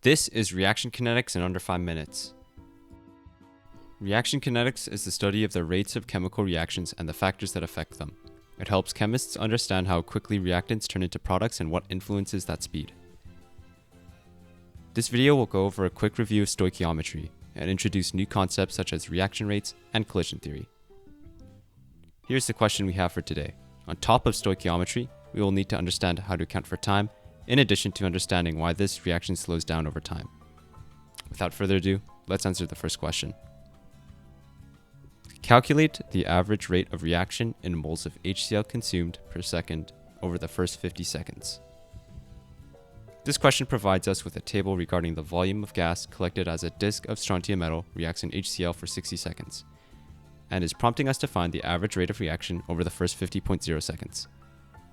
This is reaction kinetics in under 5 minutes. Reaction kinetics is the study of the rates of chemical reactions and the factors that affect them. It helps chemists understand how quickly reactants turn into products and what influences that speed. This video will go over a quick review of stoichiometry and introduce new concepts such as reaction rates and collision theory. Here's the question we have for today. On top of stoichiometry, we will need to understand how to account for time, in addition to understanding why this reaction slows down over time. Without further ado, let's answer the first question. Calculate the average rate of reaction in moles of HCl consumed per second over the first 50 seconds. This question provides us with a table regarding the volume of gas collected as a disk of strontium metal reacts in HCl for 60 seconds, and is prompting us to find the average rate of reaction over the first 50.0 seconds.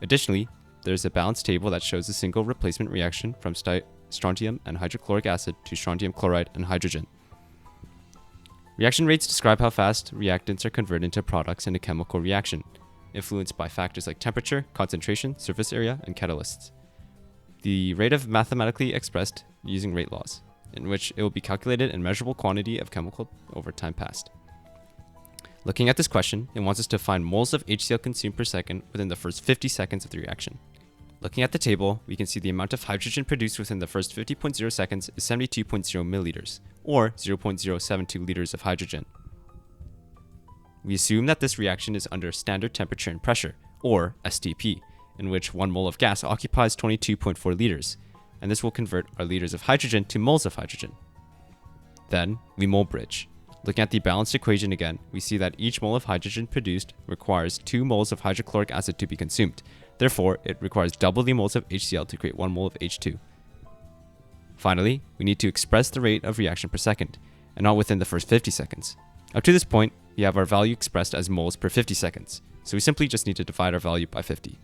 Additionally, there is a balanced table that shows a single replacement reaction from strontium and hydrochloric acid to strontium chloride and hydrogen. Reaction rates describe how fast reactants are converted into products in a chemical reaction, influenced by factors like temperature, concentration, surface area, and catalysts. The rate is mathematically expressed using rate laws, in which it will be calculated in measurable quantity of chemical over time passed. Looking at this question, it wants us to find moles of HCl consumed per second within the first 50 seconds of the reaction. Looking at the table, we can see the amount of hydrogen produced within the first 50.0 seconds is 72.0 milliliters, or 0.072 liters of hydrogen. We assume that this reaction is under standard temperature and pressure, or STP, in which 1 mole of gas occupies 22.4 liters, and this will convert our liters of hydrogen to moles of hydrogen. Then, we mole bridge. Looking at the balanced equation again, we see that each mole of hydrogen produced requires 2 moles of hydrochloric acid to be consumed. Therefore, it requires double the moles of HCl to create 1 mole of H2. Finally, we need to express the rate of reaction per second, and not within the first 50 seconds. Up to this point, we have our value expressed as moles per 50 seconds, so we simply just need to divide our value by 50.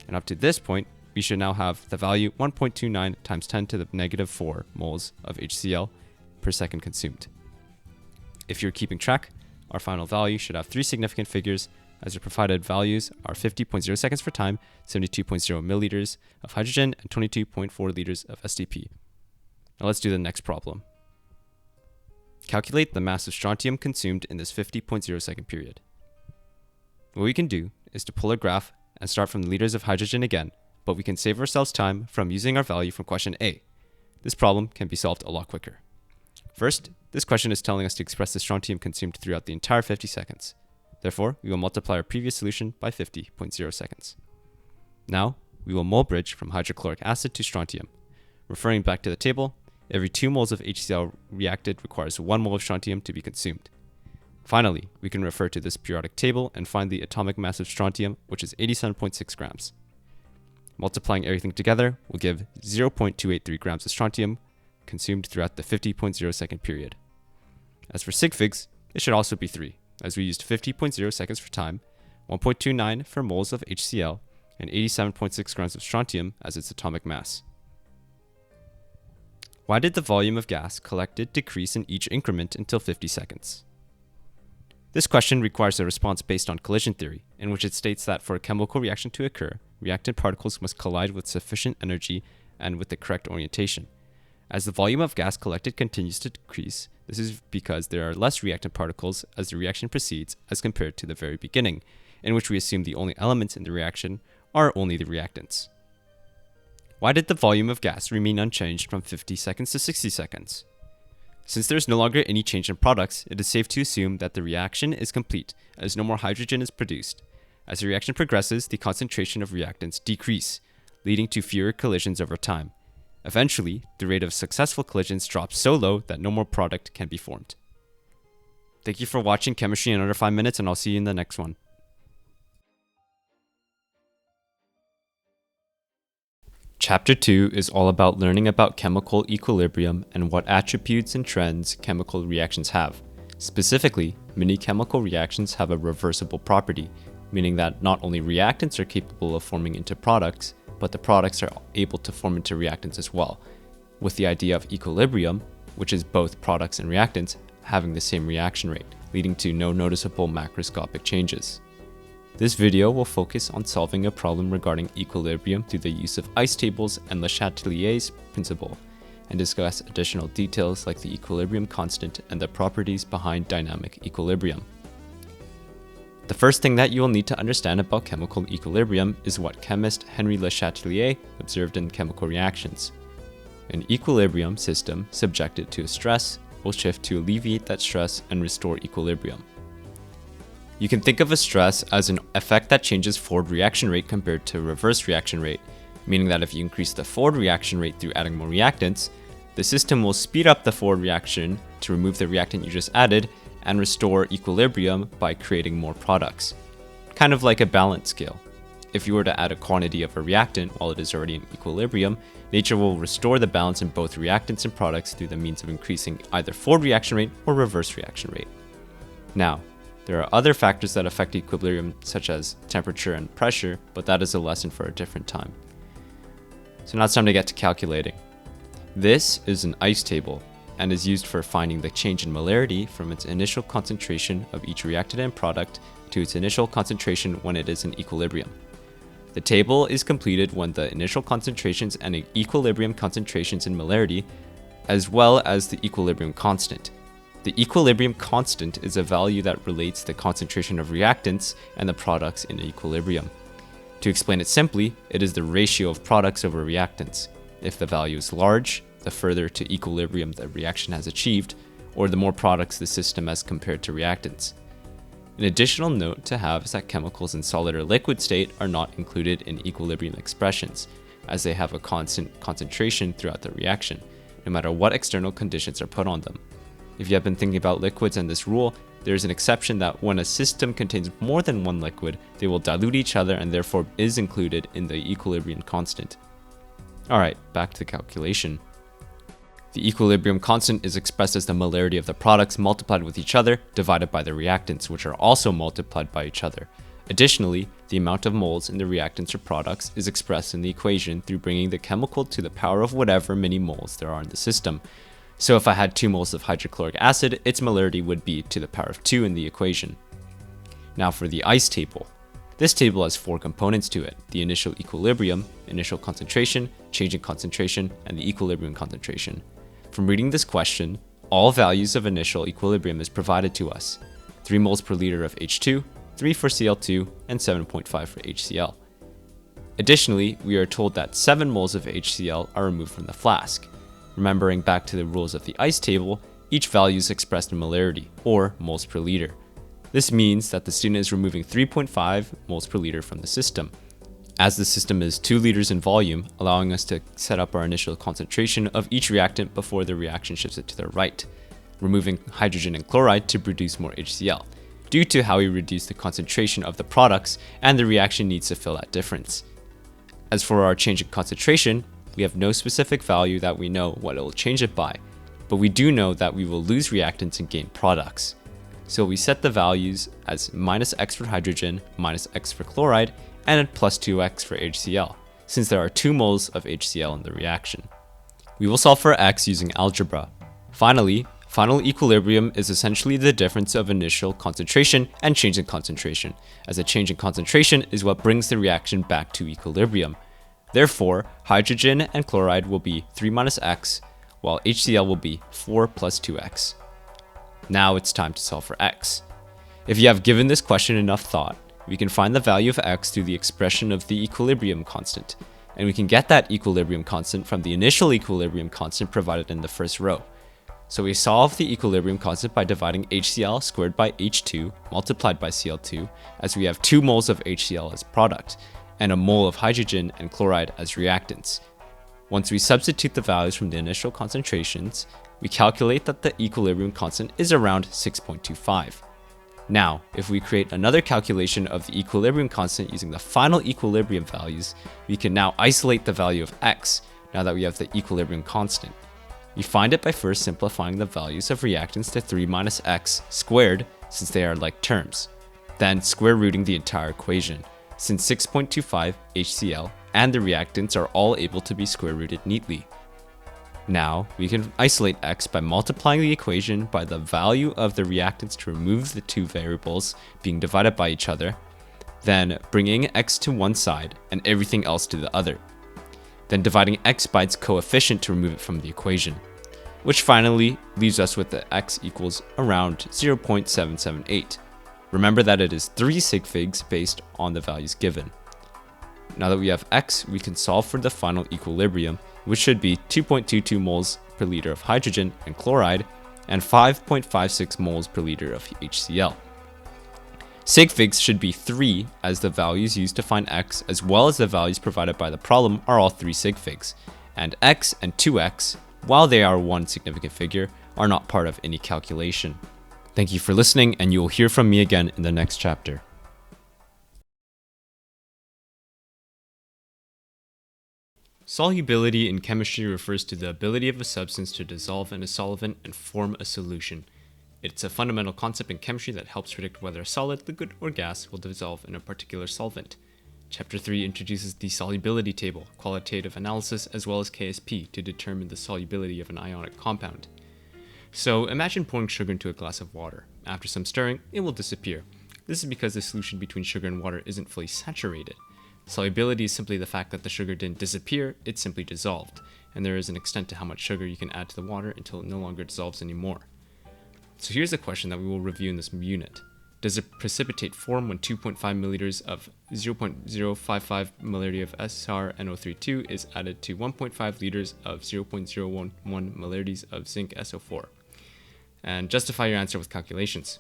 And up to this point, we should now have the value 1.29 times 10 to the negative 4 moles of HCl per second consumed. If you're keeping track, our final value should have 3 significant figures, as the provided values are 50.0 seconds for time, 72.0 milliliters of hydrogen, and 22.4 liters of STP. Now let's do the next problem. Calculate the mass of strontium consumed in this 50.0 second period. What we can do is to pull a graph and start from the liters of hydrogen again, but we can save ourselves time from using our value from question A. This problem can be solved a lot quicker. First, this question is telling us to express the strontium consumed throughout the entire 50 seconds. Therefore, we will multiply our previous solution by 50.0 seconds. Now, we will mole bridge from hydrochloric acid to strontium. Referring back to the table, every 2 moles of HCl reacted requires 1 mole of strontium to be consumed. Finally, we can refer to this periodic table and find the atomic mass of strontium, which is 87.6 grams. Multiplying everything together will give 0.283 grams of strontium consumed throughout the 50.0 second period. As for sig figs, it should also be 3, as we used 50.0 seconds for time, 1.29 for moles of HCl, and 87.6 grams of strontium as its atomic mass. Why did the volume of gas collected decrease in each increment until 50 seconds? This question requires a response based on collision theory, in which it states that for a chemical reaction to occur, reactant particles must collide with sufficient energy and with the correct orientation. As the volume of gas collected continues to decrease, this is because there are less reactant particles as the reaction proceeds as compared to the very beginning, in which we assume the only elements in the reaction are only the reactants. Why did the volume of gas remain unchanged from 50 seconds to 60 seconds? Since there is no longer any change in products, it is safe to assume that the reaction is complete, as no more hydrogen is produced. As the reaction progresses, the concentration of reactants decrease, leading to fewer collisions over time. Eventually, the rate of successful collisions drops so low that no more product can be formed. Thank you for watching Chemistry in under 5 minutes, and I'll see you in the next one. Chapter 2 is all about learning about chemical equilibrium and what attributes and trends chemical reactions have. Specifically, many chemical reactions have a reversible property, meaning that not only reactants are capable of forming into products, but the products are able to form into reactants as well, with the idea of equilibrium, which is both products and reactants having the same reaction rate, leading to no noticeable macroscopic changes. This video will focus on solving a problem regarding equilibrium through the use of ice tables and Le Chatelier's principle, and discuss additional details like the equilibrium constant and the properties behind dynamic equilibrium. The first thing that you will need to understand about chemical equilibrium is what chemist Henri Le Chatelier observed in chemical reactions. An equilibrium system subjected to a stress will shift to alleviate that stress and restore equilibrium. You can think of a stress as an effect that changes forward reaction rate compared to reverse reaction rate, meaning that if you increase the forward reaction rate through adding more reactants, the system will speed up the forward reaction to remove the reactant you just added and restore equilibrium by creating more products. Kind of like a balance scale. If you were to add a quantity of a reactant while it is already in equilibrium, nature will restore the balance in both reactants and products through the means of increasing either forward reaction rate or reverse reaction rate. Now, there are other factors that affect equilibrium, such as temperature and pressure, but that is a lesson for a different time. So now it's time to get to calculating. This is an ice table and is used for finding the change in molarity from its initial concentration of each reactant and product to its initial concentration when it is in equilibrium. The table is completed when the initial concentrations and equilibrium concentrations in molarity, as well as the equilibrium constant. The equilibrium constant is a value that relates the concentration of reactants and the products in equilibrium. To explain it simply, it is the ratio of products over reactants. If the value is large, the further to equilibrium the reaction has achieved, or the more products the system has compared to reactants. An additional note to have is that chemicals in solid or liquid state are not included in equilibrium expressions, as they have a constant concentration throughout the reaction, no matter what external conditions are put on them. If you have been thinking about liquids and this rule, there is an exception that when a system contains more than one liquid, they will dilute each other and therefore is included in the equilibrium constant. Alright, back to the calculation. The equilibrium constant is expressed as the molarity of the products multiplied with each other divided by the reactants, which are also multiplied by each other. Additionally, the amount of moles in the reactants or products is expressed in the equation through bringing the chemical to the power of whatever many moles there are in the system. So if I had 2 moles of hydrochloric acid, its molarity would be to the power of 2 in the equation. Now for the ice table. This table has 4 components to it: the initial equilibrium, initial concentration, change in concentration, and the equilibrium concentration. From reading this question, all values of initial equilibrium is provided to us: 3 moles per liter of H2, 3 for Cl2, and 7.5 for HCl. Additionally, we are told that 7 moles of HCl are removed from the flask. Remembering back to the rules of the ice table, each value is expressed in molarity, or moles per liter. This means that the student is removing 3.5 moles per liter from the system. As the system is 2 liters in volume, allowing us to set up our initial concentration of each reactant before the reaction shifts it to the right, removing hydrogen and chloride to produce more HCl, due to how we reduce the concentration of the products and the reaction needs to fill that difference. As for our change in concentration, we have no specific value that we know what it will change it by, but we do know that we will lose reactants and gain products. So we set the values as minus x for hydrogen, minus x for chloride, and plus 2x for HCl, since there are 2 moles of HCl in the reaction. We will solve for x using algebra. Finally, final equilibrium is essentially the difference of initial concentration and change in concentration, as a change in concentration is what brings the reaction back to equilibrium. Therefore, hydrogen and chloride will be 3 minus x, while HCl will be 4 plus 2x. Now it's time to solve for x. If you have given this question enough thought, we can find the value of x through the expression of the equilibrium constant, and we can get that equilibrium constant from the initial equilibrium constant provided in the first row. So we solve the equilibrium constant by dividing HCl squared by H2 multiplied by Cl2, as we have 2 moles of HCl as product, and a mole of hydrogen and chloride as reactants. Once we substitute the values from the initial concentrations, we calculate that the equilibrium constant is around 6.25. Now, if we create another calculation of the equilibrium constant using the final equilibrium values, we can now isolate the value of x, now that we have the equilibrium constant. We find it by first simplifying the values of reactants to 3 minus x squared, since they are like terms, then square rooting the entire equation, since 6.25 HCl and the reactants are all able to be square rooted neatly. Now, we can isolate x by multiplying the equation by the value of the reactants to remove the 2 variables being divided by each other, then bringing x to one side and everything else to the other. then dividing x by its coefficient to remove it from the equation, which finally leaves us with the x equals around 0.778. Remember that it is 3 sig figs based on the values given. Now that we have x, we can solve for the final equilibrium, which should be 2.22 moles per liter of hydrogen and chloride, and 5.56 moles per liter of HCl. Sig figs should be 3, as the values used to find x, as well as the values provided by the problem, are all 3 sig figs, and x and 2x, while they are one significant figure, are not part of any calculation. Thank you for listening, and you will hear from me again in the next chapter. Solubility in chemistry refers to the ability of a substance to dissolve in a solvent and form a solution. It's a fundamental concept in chemistry that helps predict whether a solid, liquid, or gas will dissolve in a particular solvent. Chapter 3 introduces the solubility table, qualitative analysis, as well as KSP to determine the solubility of an ionic compound. So imagine pouring sugar into a glass of water. After some stirring, it will disappear. This is because the solution between sugar and water isn't fully saturated. Solubility is simply the fact that the sugar didn't disappear, it simply dissolved, and there is an extent to how much sugar you can add to the water until it no longer dissolves anymore. So here's a question that we will review in this unit. Does a precipitate form when 2.5 milliliters of 0.055 milliliter of SrNO32 is added to 1.5 liters of 0.011 milliliters of zinc SO4? And justify your answer with calculations.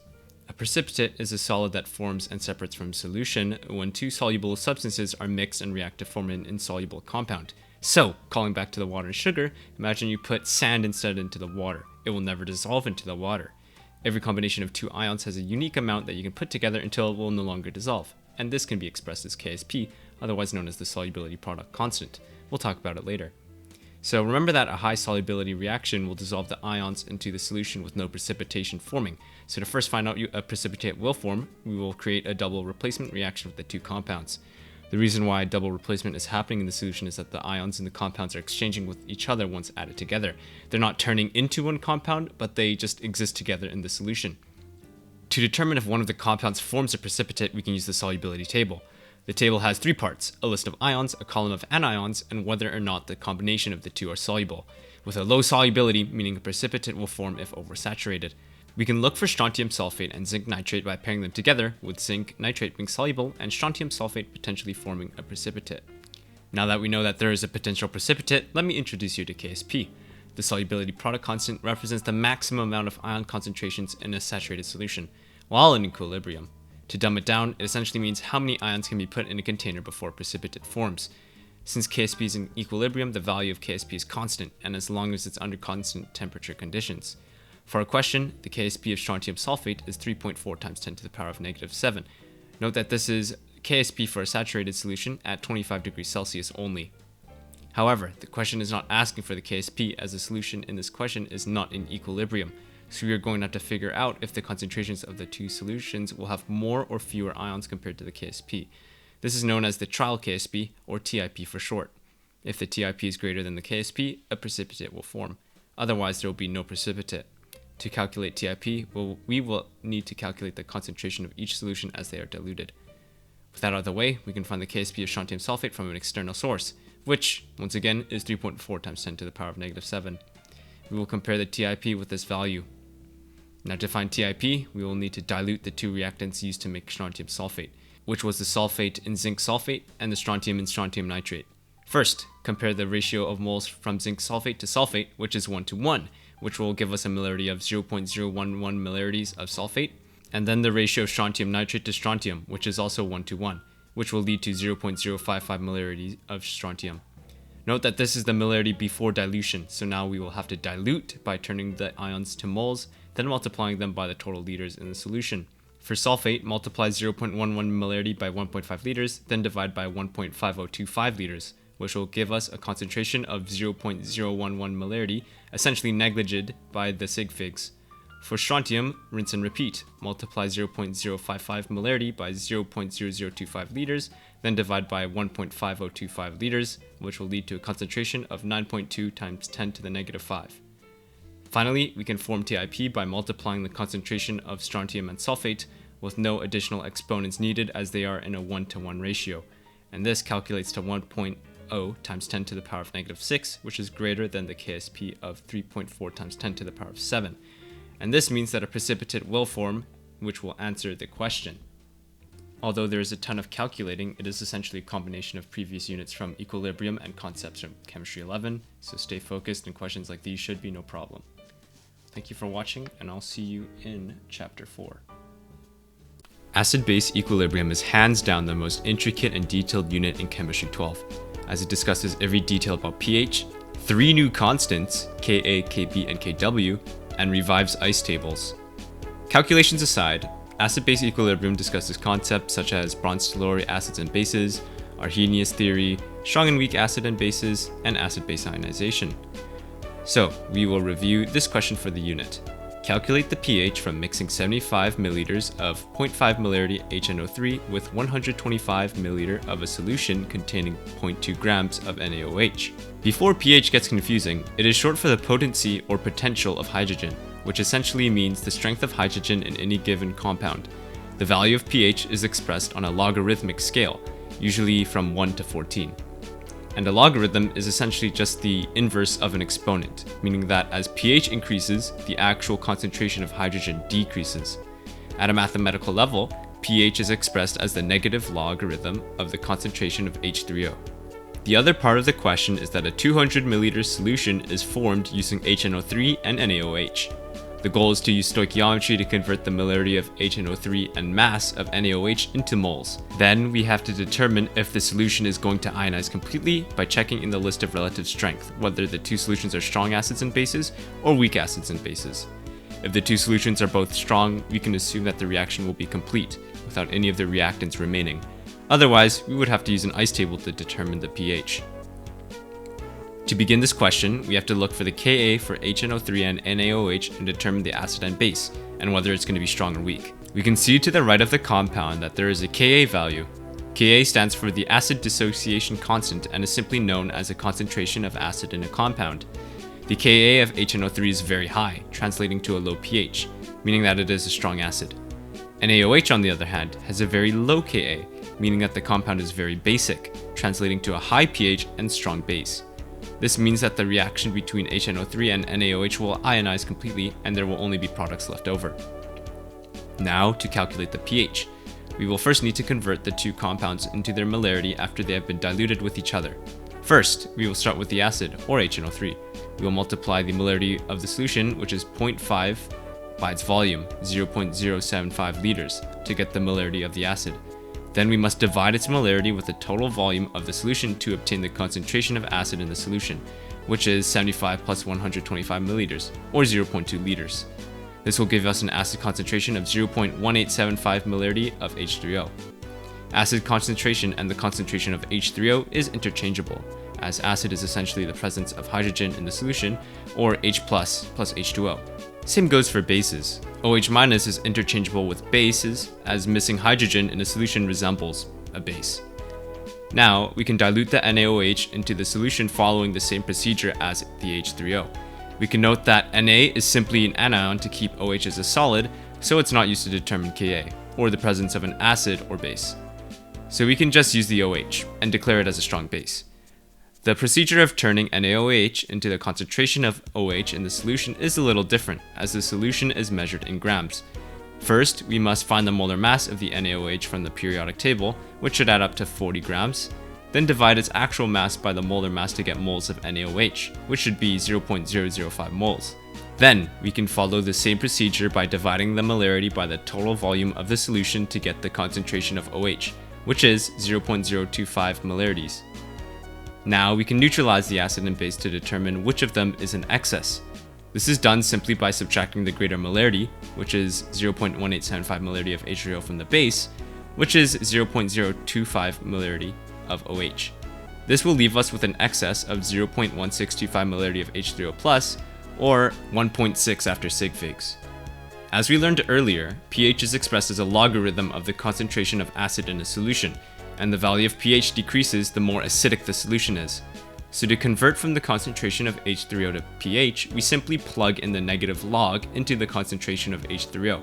A precipitate is a solid that forms and separates from solution when two soluble substances are mixed and react to form an insoluble compound. So, calling back to the water and sugar, imagine you put sand instead into the water. It will never dissolve into the water. Every combination of two ions has a unique amount that you can put together until it will no longer dissolve, and this can be expressed as KSP, otherwise known as the solubility product constant. We'll talk about it later. So remember that a high solubility reaction will dissolve the ions into the solution with no precipitation forming. So to first find out a precipitate will form, we will create a double replacement reaction with the two compounds. The reason why double replacement is happening in the solution is that the ions in the compounds are exchanging with each other once added together. They're not turning into one compound, but they just exist together in the solution. To determine if one of the compounds forms a precipitate, we can use the solubility table. The table has 3 parts, a list of ions, a column of anions, and whether or not the combination of the two are soluble, with a low solubility meaning a precipitate will form if oversaturated. We can look for strontium sulfate and zinc nitrate by pairing them together, with zinc nitrate being soluble and strontium sulfate potentially forming a precipitate. Now that we know that there is a potential precipitate, let me introduce you to KSP. The solubility product constant represents the maximum amount of ion concentrations in a saturated solution, while in equilibrium. To dumb it down, it essentially means how many ions can be put in a container before a precipitate forms. Since KSP is in equilibrium, the value of KSP is constant, and as long as it's under constant temperature conditions. For our question, the KSP of strontium sulfate is 3.4 times 10 to the power of negative 7. Note that this is KSP for a saturated solution at 25 degrees Celsius only. However, the question is not asking for the KSP, as the solution in this question is not in equilibrium. So we are going to have to figure out if the concentrations of the two solutions will have more or fewer ions compared to the KSP. This is known as the trial KSP, or TIP for short. If the TIP is greater than the KSP, a precipitate will form. Otherwise, there will be no precipitate. To calculate TIP, we will need to calculate the concentration of each solution as they are diluted. With that out of the way, we can find the KSP of strontium sulfate from an external source, which, once again, is 3.4 times 10 to the power of negative 7. We will compare the TIP with this value. Now to find TIP, we will need to dilute the two reactants used to make strontium sulfate, which was the sulfate in zinc sulfate and the strontium in strontium nitrate. First, compare the ratio of moles from zinc sulfate to sulfate, which is 1 to 1, which will give us a molarity of 0.011 milliliters of sulfate, and then the ratio of strontium nitrate to strontium, which is also 1 to 1, which will lead to 0.055 milliliters of strontium. Note that this is the molarity before dilution, so now we will have to dilute by turning the ions to moles, then multiplying them by the total liters in the solution. For sulfate, multiply 0.11 molarity by 1.5 liters, then divide by 1.5025 liters, which will give us a concentration of 0.011 molarity, essentially negliged by the sig figs. For strontium, rinse and repeat. Multiply 0.055 molarity by 0.0025 liters, then divide by 1.5025 liters, which will lead to a concentration of 9.2 times 10 to the negative 5. Finally, we can form TIP by multiplying the concentration of strontium and sulfate with no additional exponents needed, as they are in a 1-to-1 ratio, and this calculates to 1.1 O times 10 to the power of negative 6, which is greater than the KSP of 3.4 times 10 to the power of 7. And this means that a precipitate will form, which will answer the question. Although there is a ton of calculating, it is essentially a combination of previous units from equilibrium and concepts from Chemistry 11, so stay focused and questions like these should be no problem. Thank you for watching, and I'll see you in Chapter 4. Acid-base equilibrium is hands down the most intricate and detailed unit in Chemistry 12, as it discusses every detail about pH, 3 new constants, Ka, Kb, and Kw, and revives ice tables. Calculations aside, acid-base equilibrium discusses concepts such as bronze-telluric acids and bases, Arrhenius theory, strong and weak acid and bases, and acid-base ionization. So, we will review this question for the unit. Calculate the pH from mixing 75 milliliters of 0.5 molarity HNO3 with 125 milliliter of a solution containing 0.2 grams of NaOH. Before pH gets confusing, it is short for the potency or potential of hydrogen, which essentially means the strength of hydrogen in any given compound. The value of pH is expressed on a logarithmic scale, usually from 1 to 14. And a logarithm is essentially just the inverse of an exponent, meaning that as pH increases, the actual concentration of hydrogen decreases. At a mathematical level, pH is expressed as the negative logarithm of the concentration of H3O. The other part of the question is that a 200 milliliter solution is formed using HNO3 and NaOH. The goal is to use stoichiometry to convert the molarity of HNO3 and mass of NaOH into moles. Then we have to determine if the solution is going to ionize completely by checking in the list of relative strength, whether the two solutions are strong acids and bases or weak acids and bases. If the two solutions are both strong, we can assume that the reaction will be complete, without any of the reactants remaining. Otherwise, we would have to use an ice table to determine the pH. To begin this question, we have to look for the Ka for HNO3 and NaOH and determine the acid and base, and whether it's going to be strong or weak. We can see to the right of the compound that there is a Ka value. Ka stands for the acid dissociation constant and is simply known as a concentration of acid in a compound. The Ka of HNO3 is very high, translating to a low pH, meaning that it is a strong acid. NaOH, on the other hand, has a very low Ka, meaning that the compound is very basic, translating to a high pH and strong base. This means that the reaction between HNO3 and NaOH will ionize completely and there will only be products left over. Now, to calculate the pH, we will first need to convert the two compounds into their molarity after they have been diluted with each other. First, we will start with the acid, or HNO3. We will multiply the molarity of the solution, which is 0.5, by its volume, 0.075 liters, to get the molarity of the acid. Then we must divide its molarity with the total volume of the solution to obtain the concentration of acid in the solution, which is 75 plus 125 milliliters, or 0.2 liters. This will give us an acid concentration of 0.1875 molarity of H3O. Acid concentration and the concentration of H3O is interchangeable, as acid is essentially the presence of hydrogen in the solution, or H plus H2O. Same goes for bases. OH- is interchangeable with bases, as missing hydrogen in a solution resembles a base. Now, we can dilute the NaOH into the solution following the same procedure as the H3O. We can note that Na is simply an anion to keep OH as a solid, so it's not used to determine Ka, or the presence of an acid or base. So we can just use the OH and declare it as a strong base. The procedure of turning NaOH into the concentration of OH in the solution is a little different, as the solution is measured in grams. First, we must find the molar mass of the NaOH from the periodic table, which should add up to 40 grams, then divide its actual mass by the molar mass to get moles of NaOH, which should be 0.005 moles. Then, we can follow the same procedure by dividing the molarity by the total volume of the solution to get the concentration of OH, which is 0.025 molarities. Now we can neutralize the acid and base to determine which of them is in excess. This is done simply by subtracting the greater molarity, which is 0.1875 molarity of H3O from the base, which is 0.025 molarity of OH. This will leave us with an excess of 0.1625 molarity of H3O plus, or 1.6 after sig figs. As we learned earlier, pH is expressed as a logarithm of the concentration of acid in a solution, and the value of pH decreases the more acidic the solution is. So to convert from the concentration of H3O to pH, we simply plug in the negative log into the concentration of H3O.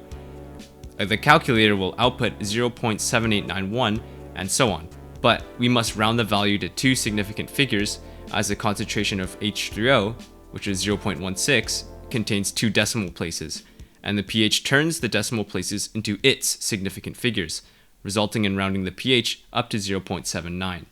The calculator will output 0.7891 and so on. but we must round the value to two significant figures, as the concentration of H3O, which is 0.16, contains two decimal places, and the pH turns the decimal places into its significant figures, resulting in rounding the pH up to 0.79.